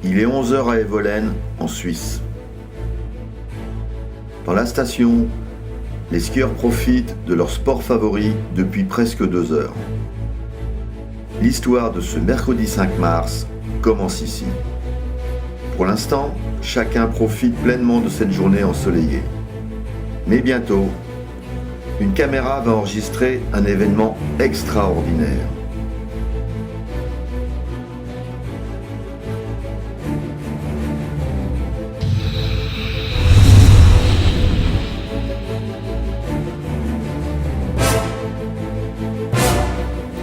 Il est 11h à Evolène, en Suisse. Dans la station, les skieurs profitent de leur sport favori depuis presque 2 heures. L'histoire de ce mercredi 5 mars commence ici. Pour l'instant, chacun profite pleinement de cette journée ensoleillée. Mais bientôt, une caméra va enregistrer un événement extraordinaire.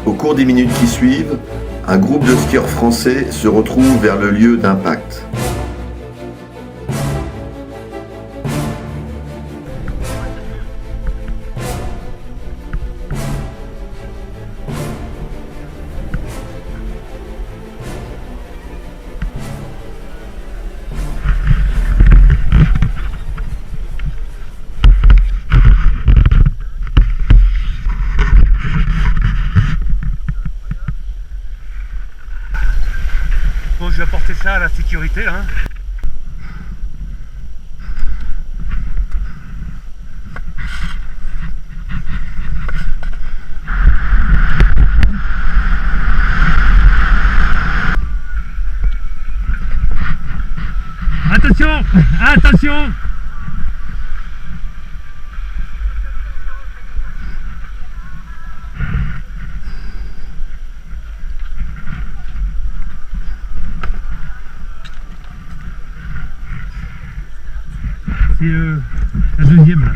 Au cours des minutes qui suivent, un groupe de skieurs français se retrouve vers le lieu d'impact. Bon, je vais apporter ça à la sécurité, hein. Attention, attention. C'est la deuxième là.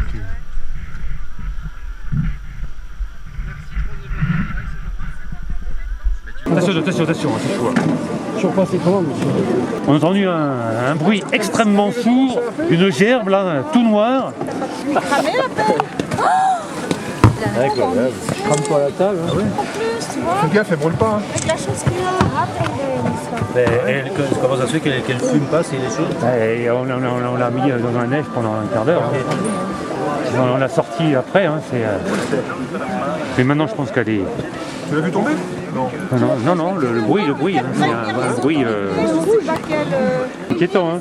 Attention, c'est chaud. On a entendu un bruit extrêmement sourd, une gerbe là, tout noir. Cramer la pelle. D'accord, je crame pas la table. Hein. Fais gaffe, elle brûle pas. Hein. avec la chose qu'il a. Comment ça se fait qu'elle fume pas, c'est les choses? On l'a mis dans la neige pendant un quart d'heure. Hein. On l'a sorti après. Hein, mais maintenant, je pense qu'elle est. Tu l'as vu tomber? Non, le bruit. Hein, c'est un bruit inquiétant. Hein,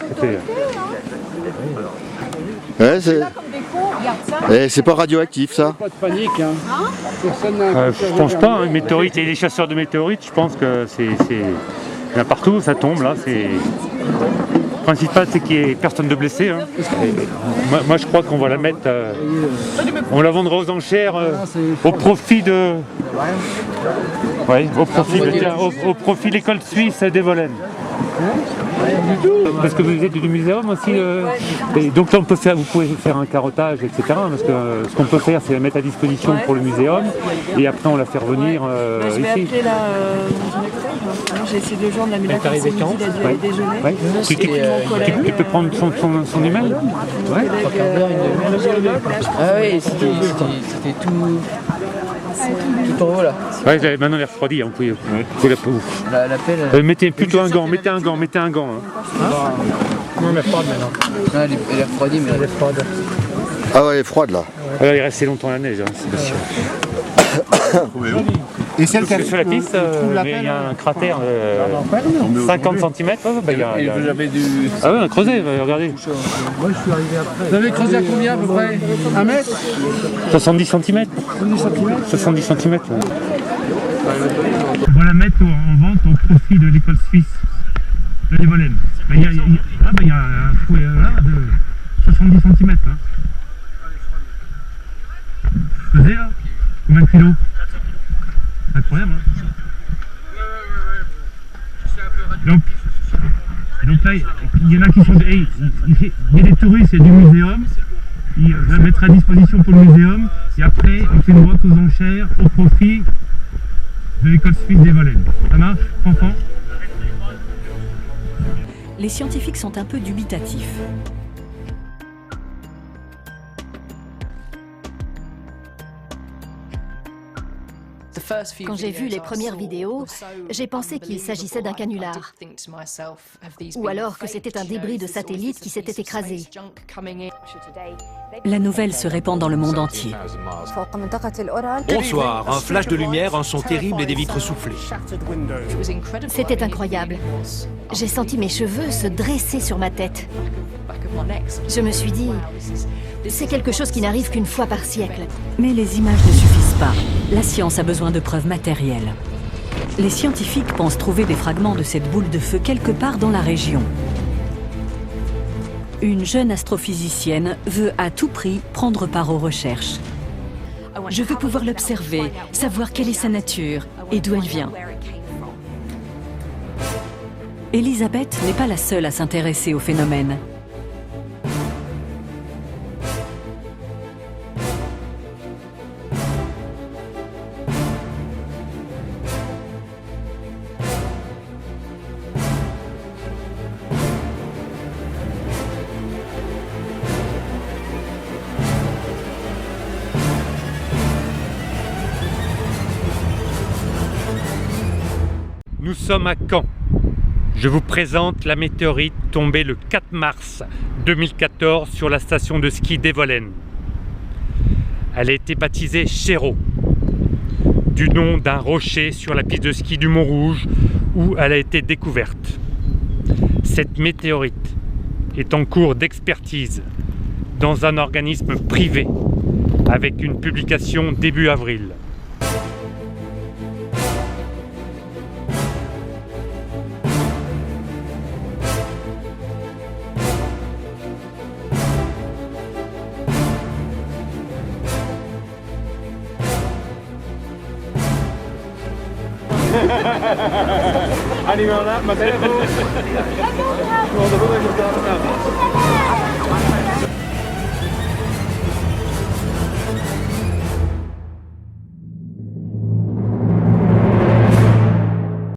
Ouais, c'est pas radioactif ça. Pas de panique, hein. Je pense pas, hein, météorites et les chasseurs de météorites, je pense que c'est. Il y en a partout, ça tombe là. Le principal, c'est qu'il n'y ait personne de blessé. Hein. Moi, je crois qu'on va la mettre. On la vendra aux enchères au profit de. Au profit de l'école suisse d'Evolène. Parce que vous êtes du muséum aussi, et donc là vous pouvez faire un carottage, etc. Parce que ce qu'on peut faire, c'est la mettre à disposition pour le muséum, et après on la fait revenir je vais ici. appeler là, j'ai essayé de le joindre, mais là, comme c'est midi, il a dû aller déjeuner. Ouais. Tu peux prendre son email? Ouais. Ah oui, c'était tout en haut là. Ouais, maintenant elle est refroidie, hein, vous pouvez La pelle. mettez plutôt un gant, mettez un gant. Hein. Non, elle est froide maintenant. Non, elle est refroidie, mais elle est froide. Ah ouais, elle est froide là. Alors, il est resté longtemps à la neige, hein, c'est sûr. Et celle qui a Sur la piste, il y a un cratère 50 cm. Ah ouais, un creuset, regardez. Moi, je suis arrivé après. Vous avez creusé à combien à peu près? 1 mètre? 70 cm. 70 cm. On va la mettre en vente au profit de l'école suisse de l'Evolène. Il y a un fouet là de 70 cm. Hein. Pesez là? Combien de kilos? Incroyable, hein. Donc là, il y en a qui sont. Il y a des touristes, il y a du muséum. Il va mettre à disposition pour le muséum. Et après, on fait une vente aux enchères au profit de l'école suisse d'Evolène. Ça marche, Fanfan? Les scientifiques sont un peu dubitatifs. Quand j'ai vu les premières vidéos, j'ai pensé qu'il s'agissait d'un canular, ou alors que c'était un débris de satellite qui s'était écrasé. La nouvelle se répand dans le monde entier. Bonsoir, un flash de lumière, un son terrible et des vitres soufflées. C'était incroyable. J'ai senti mes cheveux se dresser sur ma tête. Je me suis dit, c'est quelque chose qui n'arrive qu'une fois par siècle. Mais les images ne suffisent pas. La science a besoin de preuves matérielles. Les scientifiques pensent trouver des fragments de cette boule de feu quelque part dans la région. Une jeune astrophysicienne veut à tout prix prendre part aux recherches. Je veux pouvoir l'observer, savoir quelle est sa nature et d'où elle vient. Elisabeth n'est pas la seule à s'intéresser au phénomène. Nous sommes à Caen. Je vous présente la météorite tombée le 4 mars 2014 sur la station de ski d'Evolen. Elle a été baptisée Chéreau, du nom d'un rocher sur la piste de ski du Mont-Rouge où elle a été découverte. Cette météorite est en cours d'expertise dans un organisme privé avec une publication début avril. Animal, ma telepon.